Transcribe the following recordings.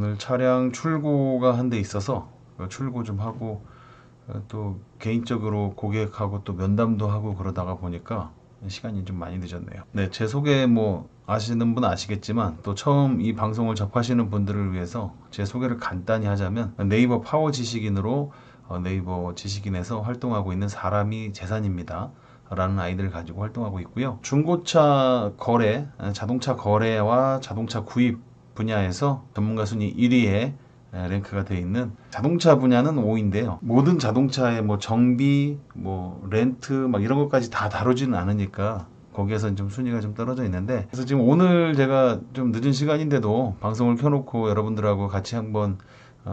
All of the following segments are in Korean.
오늘 차량 출고가 한 대 있어서 출고 좀 하고 또 개인적으로 고객하고 또 면담도 하고 그러다가 보니까 시간이 좀 많이 늦었네요. 네, 제 소개 뭐 아시는 분 아시겠지만 또 처음 이 방송을 접하시는 분들을 위해서 제 소개를 간단히 하자면 네이버 파워 지식인으로 네이버 지식인에서 활동하고 있는 사람이 재산입니다 라는 아이디를 가지고 활동하고 있고요. 중고차 거래, 자동차 거래와 자동차 구입 분야에서 전문가 순위 1위에 랭크가 되어 있는 자동차 분야는 5인데요. 모든 자동차의 뭐 정비, 뭐 렌트 막 이런 것까지 다 다루지는 않으니까 거기에서 좀 순위가 좀 떨어져 있는데, 그래서 지금 오늘 제가 좀 늦은 시간인데도 방송을 켜놓고 여러분들하고 같이 한번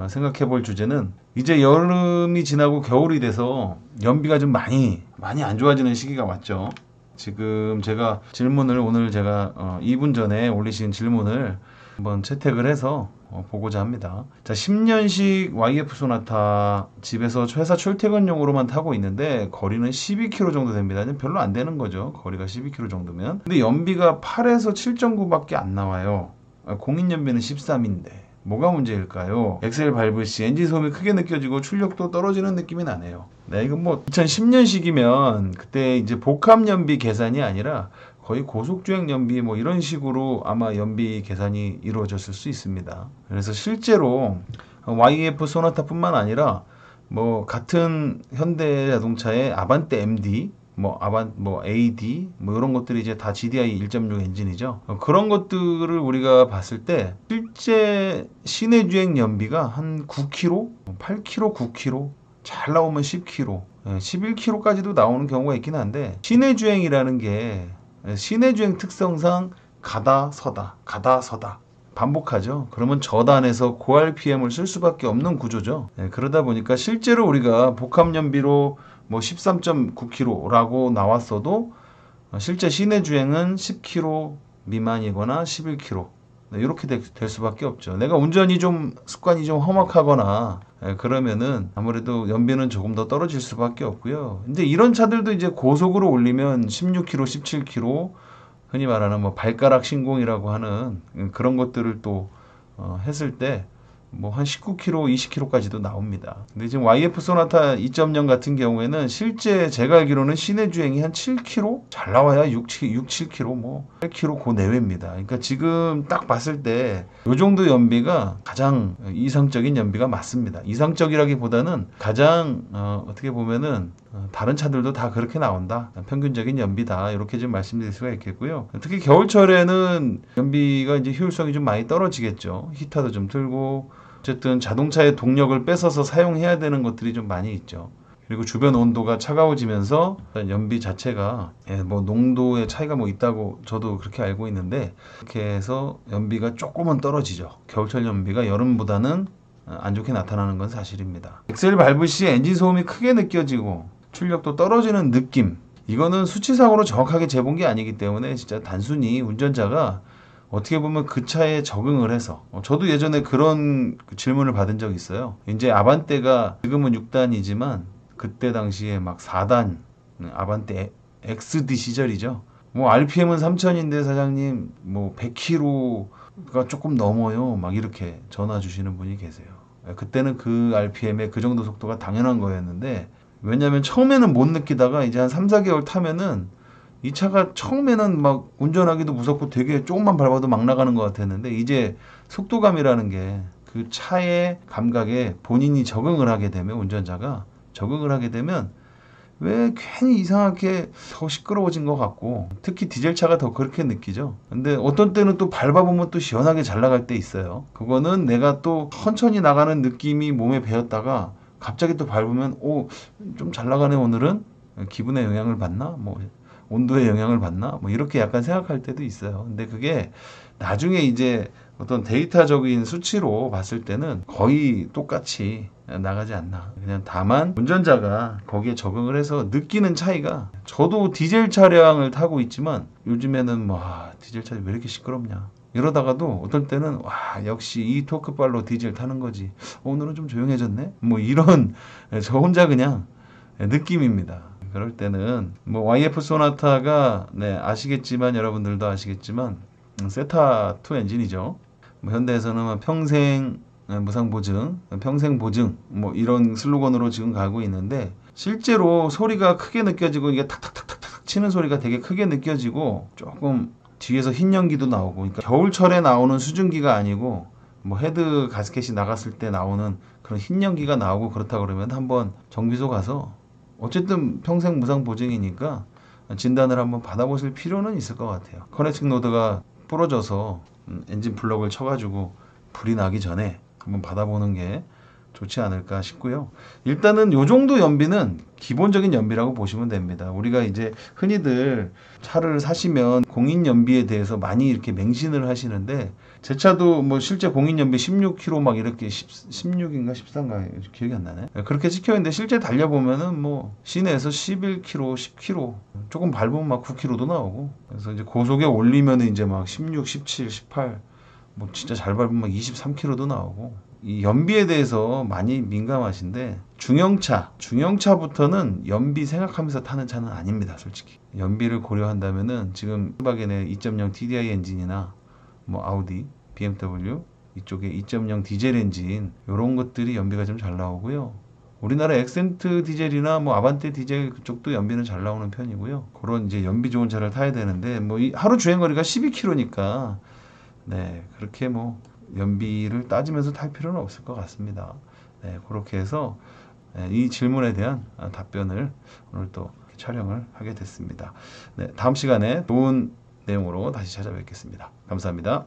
생각해 볼 주제는, 이제 여름이 지나고 겨울이 돼서 연비가 좀 많이 안 좋아지는 시기가 왔죠. 지금 제가 질문을 오늘 제가 2분 전에 올리신 질문을 한번 채택을 해서 보고자 합니다. 자, 10년식 YF 소나타 집에서 회사 출퇴근용으로만 타고 있는데 거리는 12km 정도 됩니다. 별로 안 되는 거죠. 거리가 12km 정도면. 근데 연비가 8에서 7.9밖에 안 나와요. 공인 연비는 13인데 뭐가 문제일까요? 엑셀 밟을 시 엔진 소음이 크게 느껴지고 출력도 떨어지는 느낌이 나네요. 네, 이건 뭐 2010년식이면 그때 이제 복합 연비 계산이 아니라 거의 고속주행 연비 뭐 이런 식으로 아마 연비 계산이 이루어졌을 수 있습니다. 그래서 실제로 YF 소나타 뿐만 아니라 뭐 같은 현대 자동차의 아반떼 MD, 뭐 AD 뭐 이런 것들이 이제 다 GDI 1.6 엔진이죠. 그런 것들을 우리가 봤을 때 실제 시내 주행 연비가 한 9km, 8km, 9km, 잘 나오면 10km, 11km까지도 나오는 경우가 있긴 한데, 시내 주행이라는 게 시내 주행 특성상 가다 서다 가다 서다 반복하죠. 그러면 저단에서 고 RPM을 쓸 수밖에 없는 구조죠. 그러다 보니까 실제로 우리가 복합 연비로 뭐 13.9km라고 나왔어도 실제 시내 주행은 10km 미만이거나 11km 이렇게 될 수밖에 없죠. 내가 운전이 좀 습관이 좀 험악하거나 그러면은 아무래도 연비는 조금 더 떨어질 수밖에 없고요. 근데 이런 차들도 이제 고속으로 올리면 16km, 17km, 흔히 말하는 뭐 발가락 신공이라고 하는 그런 것들을 또 했을 때 뭐 한 19km, 20km까지도 나옵니다. 근데 지금 YF 소나타 2.0 같은 경우에는 실제 제가 알기로는 시내 주행이 한 7km? 잘 나와야 6, 7km, 뭐 8km 그 내외입니다. 그러니까 지금 딱 봤을 때 이 정도 연비가 가장 이상적인 연비가 맞습니다. 이상적이라기보다는 가장 어떻게 보면은 다른 차들도 다 그렇게 나온다. 평균적인 연비다. 이렇게 좀 말씀드릴 수가 있겠고요. 특히 겨울철에는 연비가 이제 효율성이 좀 많이 떨어지겠죠. 히터도 좀 틀고, 어쨌든 자동차의 동력을 뺏어서 사용해야 되는 것들이 좀 많이 있죠. 그리고 주변 온도가 차가워지면서 연비 자체가 뭐 농도의 차이가 뭐 있다고 저도 그렇게 알고 있는데, 그렇게 해서 연비가 조금은 떨어지죠. 겨울철 연비가 여름보다는 안 좋게 나타나는 건 사실입니다. 엑셀 밟을 시 엔진 소음이 크게 느껴지고 출력도 떨어지는 느낌, 이거는 수치상으로 정확하게 재본 게 아니기 때문에 진짜 단순히 운전자가 어떻게 보면 그 차에 적응을 해서, 저도 예전에 그런 질문을 받은 적이 있어요. 이제 아반떼가 지금은 6단이지만 그때 당시에 막 4단 아반떼 XD 시절이죠. 뭐 RPM은 3000인데 사장님 뭐 100km가 조금 넘어요, 막 이렇게 전화 주시는 분이 계세요. 그때는 그 RPM에 그 정도 속도가 당연한 거였는데, 왜냐면 처음에는 못 느끼다가 이제 한 3, 4개월 타면은 이 차가 처음에는 막 운전하기도 무섭고 되게 조금만 밟아도 막 나가는 것 같았는데, 이제 속도감이라는 게 그 차의 감각에 본인이 적응을 하게 되면, 운전자가 적응을 하게 되면 왜 괜히 이상하게 더 시끄러워진 것 같고, 특히 디젤차가 더 그렇게 느끼죠. 근데 어떤 때는 또 밟아보면 또 시원하게 잘 나갈 때 있어요. 그거는 내가 또 천천히 나가는 느낌이 몸에 배었다가 갑자기 또 밟으면 좀 잘 나가네 오늘은, 기분에 영향을 받나, 뭐 온도에 영향을 받나, 뭐 이렇게 약간 생각할 때도 있어요. 근데 그게 나중에 이제 어떤 데이터적인 수치로 봤을 때는 거의 똑같이 나가지 않나. 그냥 다만 운전자가 거기에 적응을 해서 느끼는 차이가, 저도 디젤 차량을 타고 있지만 요즘에는 뭐 디젤 차량이 왜 이렇게 시끄럽냐 이러다가도 어떨 때는 역시 이 토크발로 디젤 타는 거지, 오늘은 좀 조용해졌네, 뭐 이런 저 혼자 그냥 느낌입니다. 그럴 때는 뭐 YF 소나타가 아시겠지만, 여러분들도 아시겠지만 세타2 엔진이죠. 뭐 현대에서는 평생 무상 보증, 평생 보증 뭐 이런 슬로건으로 지금 가고 있는데 실제로 소리가 크게 느껴지고 이게 탁탁탁탁탁 치는 소리가 되게 크게 느껴지고 조금 뒤에서 흰 연기도 나오고 그러니까 겨울철에 나오는 수증기가 아니고 뭐 헤드 가스켓이 나갔을 때 나오는 그런 흰 연기가 나오고 그렇다 그러면 한번 정비소 가서 어쨌든 평생 무상 보증이니까 진단을 한번 받아보실 필요는 있을 것 같아요. 커넥팅 노드가 부러져서 엔진 플러그를 쳐가지고 불이 나기 전에 한번 받아보는 게 좋지 않을까 싶고요. 일단은 요 정도 연비는 기본적인 연비라고 보시면 됩니다. 우리가 이제 흔히들 차를 사시면 공인 연비에 대해서 많이 이렇게 맹신을 하시는데 제 차도 뭐 실제 공인 연비 16km 막 이렇게 16인가 14인가 기억이 안 나네. 그렇게 찍혀 있는데 실제 달려보면은 뭐 시내에서 11km, 10km 조금 밟으면 막 9km도 나오고 그래서 이제 고속에 올리면은 이제 막 16, 17, 18 뭐 진짜 잘 밟으면 막 23km도 나오고 이 연비에 대해서 많이 민감하신데 중형차부터는 연비 생각하면서 타는 차는 아닙니다. 솔직히 연비를 고려한다면은 지금 volkswagen의 2.0 TDI 엔진이나 뭐 아우디, BMW 이쪽에 2.0 디젤 엔진 이런 것들이 연비가 좀 잘 나오고요. 우리나라 엑센트 디젤이나 뭐 아반떼 디젤 그쪽도 연비는 잘 나오는 편이고요. 그런 이제 연비 좋은 차를 타야 되는데 뭐 이 하루 주행 거리가 12km니까 네 그렇게 뭐 연비를 따지면서 탈 필요는 없을 것 같습니다. 네, 그렇게 해서 이 질문에 대한 답변을 오늘 또 촬영을 하게 됐습니다. 네, 다음 시간에 좋은 내용으로 다시 찾아뵙겠습니다. 감사합니다.